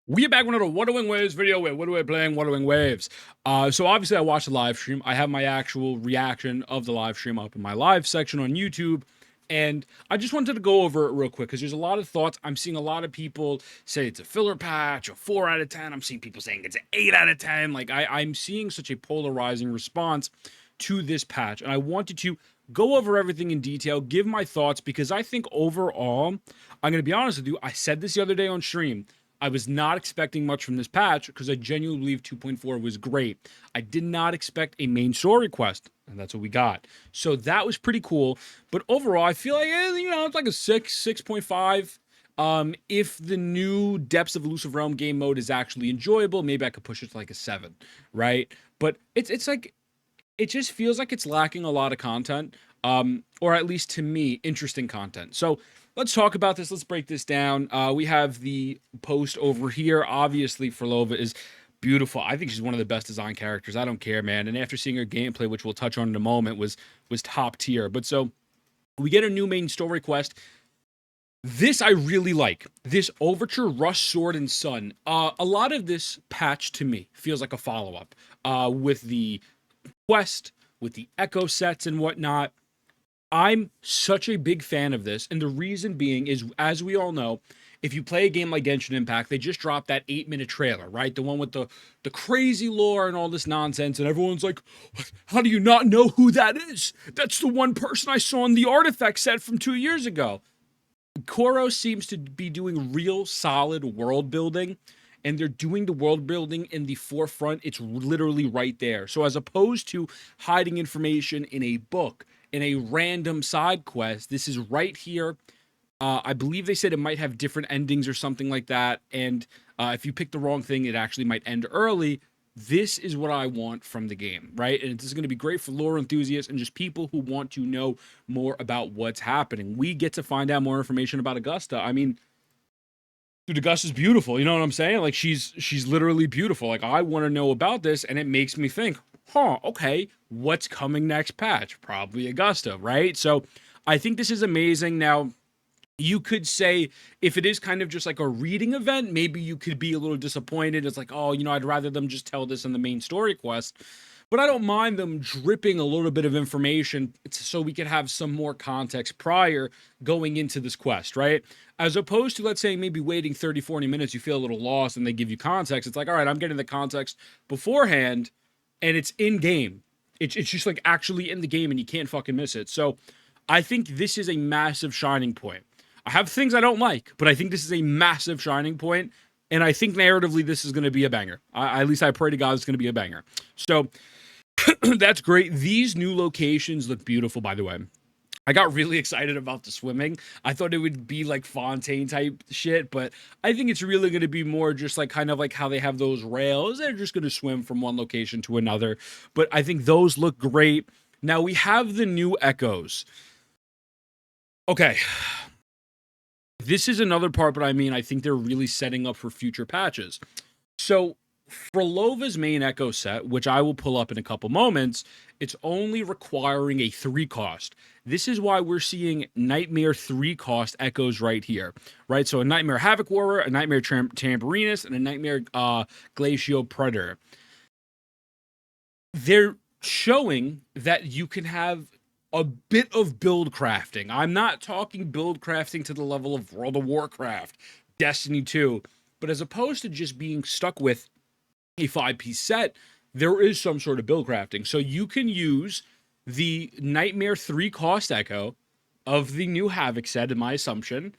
We are back with another Wuthering Waves video where what are we playing? Wuthering Waves. So obviously I watched the live stream. I have my actual reaction of the live stream up in my live section on YouTube. And I just wanted to go over it real quick because there's a lot of thoughts. I'm seeing a lot of people say it's a filler patch, a 4 out of 10. I'm seeing people saying it's an 8 out of 10. Like I'm seeing such a polarizing response to this patch. And I wanted to go over everything in detail, give my thoughts, because I think overall, I'm going to be honest with you, I said this the other day on stream. I was not expecting much from this patch because I genuinely believe 2.4 was great. I did not expect a main story quest, and that's what we got. So that was pretty cool. But overall, I feel like, it's like a 6.5. If the new Depths of Elusive Realm game mode is actually enjoyable, maybe I could push it to like a 7, right? But it's like, it just feels like it's lacking a lot of content, or at least to me, interesting content. So let's talk about this. Let's break this down. We have the post over here. Obviously, Phrolova is beautiful. I think she's one of the best design characters. I don't care, man. And after seeing her gameplay, which we'll touch on in a moment, was top tier. But so we get a new main story quest. This I really like. This Overture, Rust, Sword, and Sun. A lot of this patch to me feels like a follow-up with the quest, with the echo sets and whatnot. I'm such a big fan of this, and the reason being is, as we all know, if you play a game like Genshin Impact, they just dropped that 8-minute trailer, right? The one with the crazy lore and all this nonsense, and everyone's like, how do you not know who that is? That's the one person I saw in the artifact set from 2 years ago. Koro seems to be doing real solid world building, and they're doing the world building in the forefront. It's literally right there. So as opposed to hiding information in a book, in a random side quest, this is right here. I believe they said it might have different endings or something like that. And if you pick the wrong thing, it actually might end early. This is what I want from the game, right? And this is going to be great for lore enthusiasts and just people who want to know more about what's happening. We get to find out more information about Augusta. I mean, dude, Augusta's beautiful. You know what I'm saying? Like she's literally beautiful. Like I want to know about this, and it makes me think, okay, what's coming next patch? Probably Augusta, right? So I think this is amazing. Now, you could say if it is kind of just like a reading event, maybe you could be a little disappointed. It's like, oh, I'd rather them just tell this in the main story quest. But I don't mind them dripping a little bit of information so we could have some more context prior going into this quest, right? As opposed to, let's say, maybe waiting 30, 40 minutes, you feel a little lost and they give you context. It's like, all right, I'm getting the context beforehand and it's in game. It's just like actually in the game and you can't fucking miss it. So I think this is a massive shining point. I have things I don't like, but I think this is a massive shining point, and I think narratively this is going to be a banger. At least I pray to God it's going to be a banger. So that's great. These new locations look beautiful, by the way. I got really excited about the swimming. I thought it would be like Fontaine type shit, but I think it's really going to be more just like kind of like how they have those rails. They're just going to swim from one location to another. But I think those look great. Now we have the new echoes. Okay. This is another part, but I mean, I think they're really setting up for future patches. So Phrolova's main echo set, which I will pull up in a couple moments, it's only requiring a 3 cost. This is why we're seeing Nightmare 3 cost echoes right here, right? So a Nightmare Havoc Warrior, a Nightmare Tamborinus, and a Nightmare Glacio Predator. They're showing that you can have a bit of build crafting. I'm not talking build crafting to the level of World of Warcraft, Destiny 2, but as opposed to just being stuck with a 5-piece set, there is some sort of build crafting. So you can use the Nightmare 3 cost echo of the new Havoc set, in my assumption.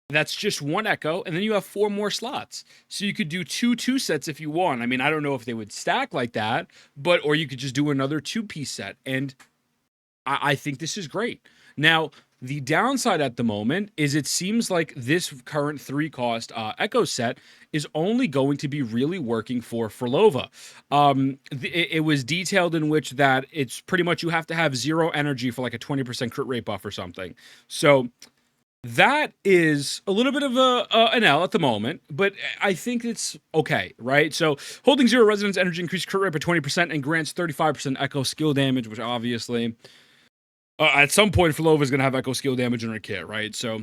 That's just 1 echo, and then you have 4 more slots. So you could do 2 sets if you want. I mean, I don't know if they would stack like that, but or you could just do another 2-piece set. And I think this is great. Now, the downside at the moment is it seems like this current 3 cost echo set is only going to be really working for Phrolova. It was detailed in which that it's pretty much you have to have 0 energy for like a 20% crit rate buff or something. So that is a little bit of an L at the moment, but I think it's okay, right? So holding 0 resonance energy increases crit rate by 20% and grants 35% echo skill damage, which obviously... at some point, Phrolova is going to have echo skill damage in her kit, right? So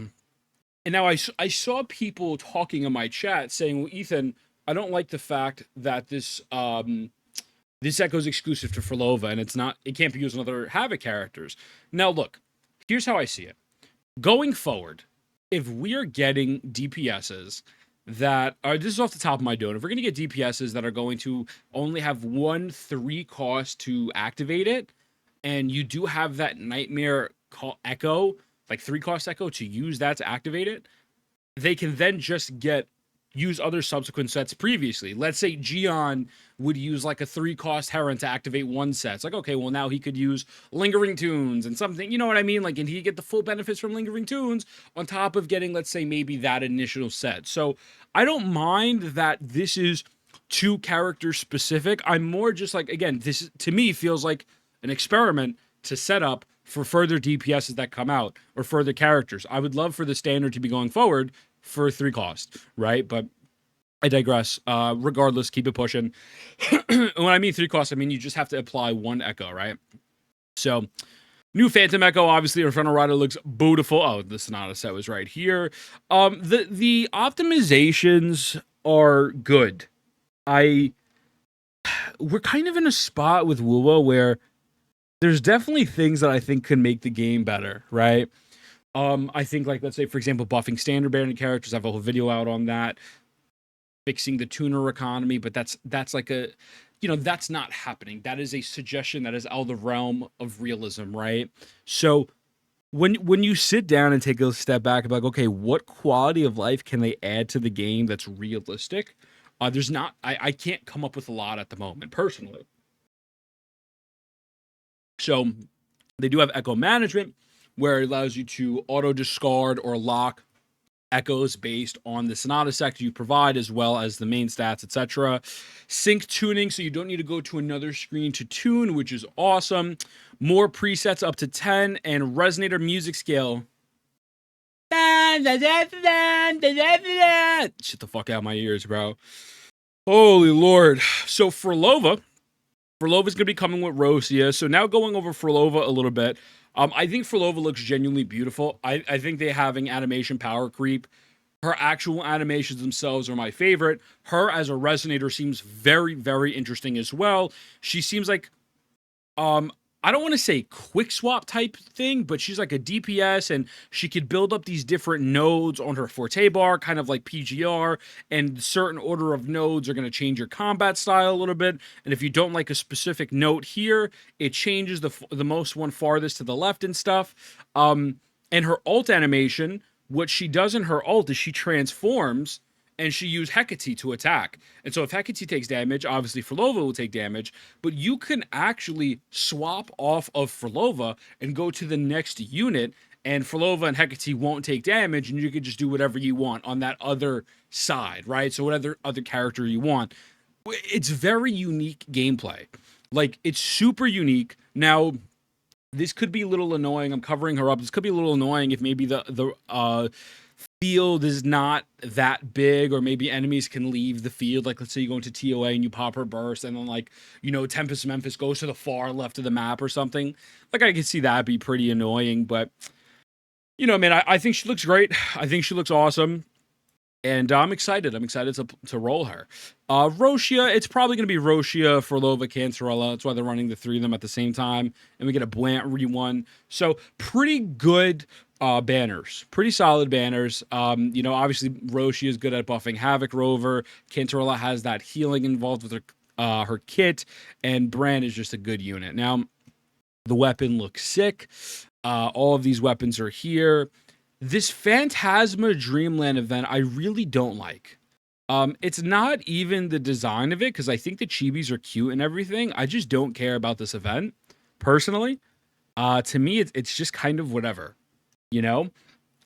And now I saw people talking in my chat saying, well, Ethan, I don't like the fact that this echo's exclusive to Phrolova, and it can't be used on other Havoc characters. Now, look, here's how I see it. Going forward, if we are getting DPSs that are, this is off the top of my dome, if we're going to get DPSs that are going to only have 3 cost to activate it, and you do have that Nightmare Echo, like 3 cost Echo to use that to activate it, they can then just use other subsequent sets previously. Let's say Gion would use like a 3 cost Heron to activate one set. It's like, okay, well now he could use Lingering Tunes and something, you know what I mean? Like, and he get the full benefits from Lingering Tunes on top of getting, let's say, maybe that initial set. So I don't mind that this is 2 character specific. I'm more just like, again, this to me feels like an experiment to set up for further DPSs that come out or further characters. I would love for the standard to be going forward for 3 cost, right? But I digress. Regardless, keep it pushing. When I mean 3 cost, I mean you just have to apply 1 echo, right? So, new Phantom Echo, obviously, our frontal rider looks beautiful. Oh, the Sonata set was right here. The optimizations are good. We're kind of in a spot with Wuwa where there's definitely things that I think could make the game better, right? I think, like, let's say, for example, buffing standard banded characters. I have a whole video out on that. Fixing the tuner economy, but that's like a, that's not happening. That is a suggestion that is out of the realm of realism, right? So when you sit down and take a step back and be like, okay, what quality of life can they add to the game that's realistic? There's not, I can't come up with a lot at the moment, personally. So they do have echo management, where it allows you to auto discard or lock echoes based on the Sonata sector you provide, as well as the main stats, etc. Sync tuning, so you don't need to go to another screen to tune, which is awesome. More presets up to 10, and resonator music scale. Shut the fuck out of my ears, bro. Holy Lord. So Phrolova is going to be coming with Rosia. So now going over Phrolova a little bit. I think Phrolova looks genuinely beautiful. I think they having animation power creep. Her actual animations themselves are my favorite. Her as a resonator seems very, very interesting as well. She seems like, I don't want to say quick swap type thing, but she's like a DPS, and she could build up these different nodes on her forte bar, kind of like PGR, and certain order of nodes are going to change your combat style a little bit. And if you don't like a specific note here, it changes the most one farthest to the left and stuff. And her ult animation, what she does in her ult is she transforms and she used Hecate to attack. And so if Hecate takes damage, obviously Phrolova will take damage, but you can actually swap off of Phrolova and go to the next unit, and Phrolova and Hecate won't take damage, and you can just do whatever you want on that other side, right? So whatever other character you want. It's very unique gameplay. Like, it's super unique. Now, this could be a little annoying. I'm covering her up. This could be a little annoying if maybe the field is not that big, or maybe enemies can leave the field. Like, let's say you go into TOA and you pop her burst, and then, like, Tempest Memphis goes to the far left of the map or something. Like, I could see that be pretty annoying, but man, I think she looks great. I think she looks awesome. And I'm excited. I'm excited to roll her. Rosia, it's probably going to be Rosia, Phrolova, Cantarella. That's why they're running the 3 of them at the same time. And we get a Blant re-1. So pretty good banners. Pretty solid banners. Obviously Rosia is good at buffing Havoc Rover. Cantarella has that healing involved with her kit. And Bran is just a good unit. Now, the weapon looks sick. All of these weapons are here. This Phantasma Dreamland event, I really don't like. It's not even the design of it, because I think the chibis are cute and everything. I just don't care about this event, personally. To me, it's just kind of whatever,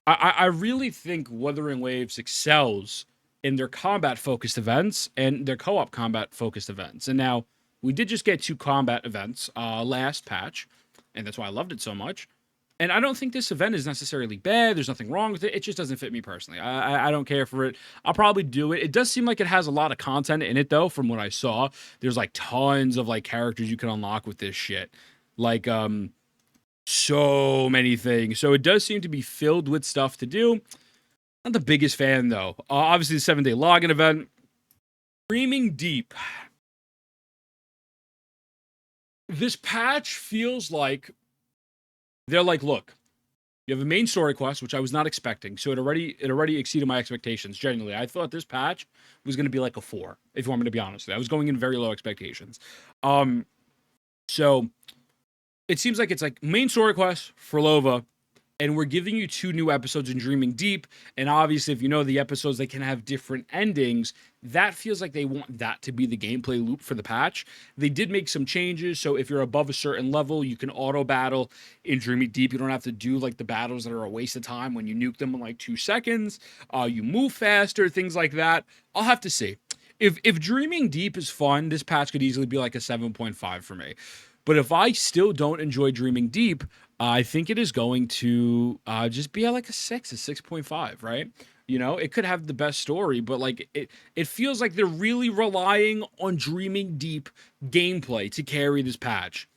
I really think Wuthering Waves excels in their combat-focused events and their co-op combat-focused events. And now, we did just get 2 combat events last patch, and that's why I loved it so much. And I don't think this event is necessarily bad. There's nothing wrong with it. It just doesn't fit me personally. I don't care for it. I'll probably do it. It does seem like it has a lot of content in it, though, from what I saw. There's, like, tons of, like, characters you can unlock with this shit. Like, so many things. So it does seem to be filled with stuff to do. Not the biggest fan, though. Obviously, the 7-day login event. Dreaming Deep. This patch feels like they're like, look, you have a main story quest, which I was not expecting. So it already exceeded my expectations. Genuinely, I thought this patch was going to be like a 4. If you want me to be honest, I was going in very low expectations. So it seems like it's like main story quest, Phrolova, and we're giving you 2 new episodes in Dreaming Deep. And obviously, if you know the episodes, they can have different endings. That feels like they want that to be the gameplay loop for the patch. They did make some changes, so if you're above a certain level, you can auto battle in Dreaming Deep. You don't have to do like the battles that are a waste of time when you nuke them in like 2 seconds. You move faster, things like that. I'll have to see. If Dreaming Deep is fun, this patch could easily be like a 7.5 for me. But if I still don't enjoy Dreaming Deep, I think it is going to just be at like a 6.5, right? You know, it could have the best story, but like it feels like they're really relying on Dreaming Deep gameplay to carry this patch.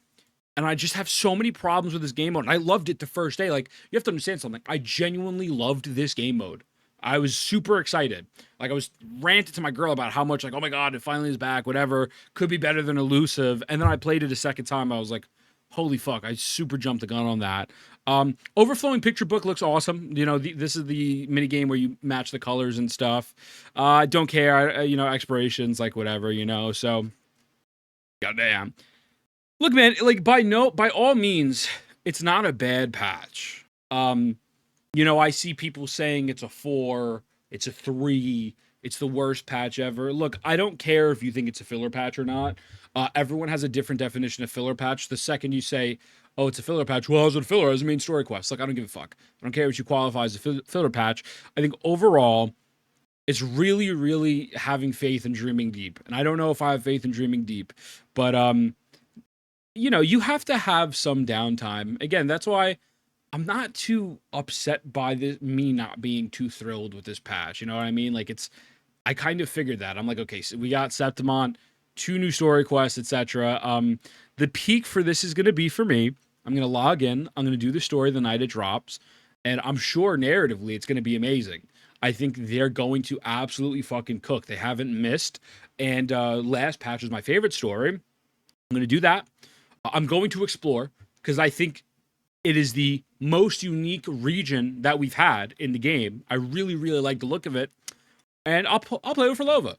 And I just have so many problems with this game mode. And I loved it the first day. Like, you have to understand something. I genuinely loved this game mode. I was super excited. Like, I was ranting to my girl about how much, like, oh my God, it finally is back, whatever. Could be better than Elusive. And then I played it a second time. I was like, holy fuck, I super jumped the gun on that. Overflowing Picture Book looks awesome. You know, this is the mini game where you match the colors and stuff. I don't care. You know, expirations, like, whatever, you know. So, goddamn. Look, man, like by all means, it's not a bad patch. You know, I see people saying it's a 4, it's a 3, it's the worst patch ever. Look, I don't care if you think it's a filler patch or not. Everyone has a different definition of filler patch. The second you say, oh, it's a filler patch, well, how's it a filler? As a main story quest. Like, I don't give a fuck. I don't care what you qualify as a filler patch. I think overall, it's really, really having faith in Dreaming Deep. And I don't know if I have faith in Dreaming Deep, but you know, you have to have some downtime. Again, that's why I'm not too upset by me not being too thrilled with this patch. You know what I mean? Like, I kind of figured that. I'm like, okay, so we got Septimon, 2 new story quests, etc. The peak for this is going to be for me. I'm going to log in. I'm going to do the story the night it drops. And I'm sure narratively it's going to be amazing. I think they're going to absolutely fucking cook. They haven't missed. And last patch was my favorite story. I'm going to do that. I'm going to explore because I think it is the most unique region that we've had in the game. I really, really like the look of it. And I'll play with Phrolova.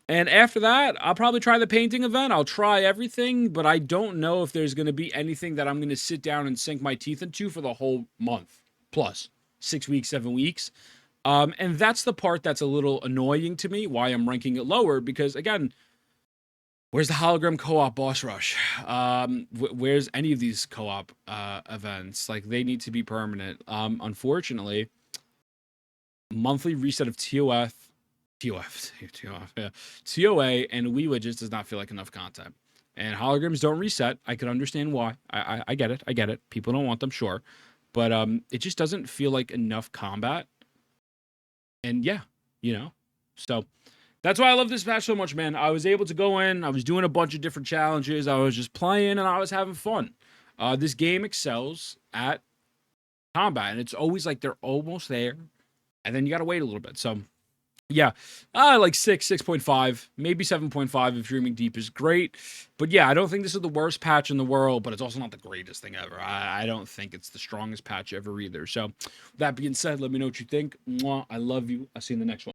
And after that, I'll probably try the painting event. I'll try everything, but I don't know if there's going to be anything that I'm going to sit down and sink my teeth into for the whole month. Plus, 6 weeks, 7 weeks. And that's the part that's a little annoying to me, why I'm ranking it lower, because, again, where's the hologram co-op boss rush? Where's any of these co-op events? Like, they need to be permanent. Unfortunately, monthly reset of TOA, and WeWa just does not feel like enough content. And holograms don't reset. I could understand why. I get it. I get it. People don't want them, sure. But it just doesn't feel like enough combat. And yeah, you know. So that's why I love this patch so much, man. I was able to go in. I was doing a bunch of different challenges. I was just playing, and I was having fun. This game excels at combat, and it's always like they're almost there, and then you got to wait a little bit. So, yeah, like 6.5, maybe 7.5 if Dreaming Deep is great. But yeah, I don't think this is the worst patch in the world, but it's also not the greatest thing ever. I don't think it's the strongest patch ever either. So, that being said, let me know what you think. Mwah, I love you. I'll see you in the next one.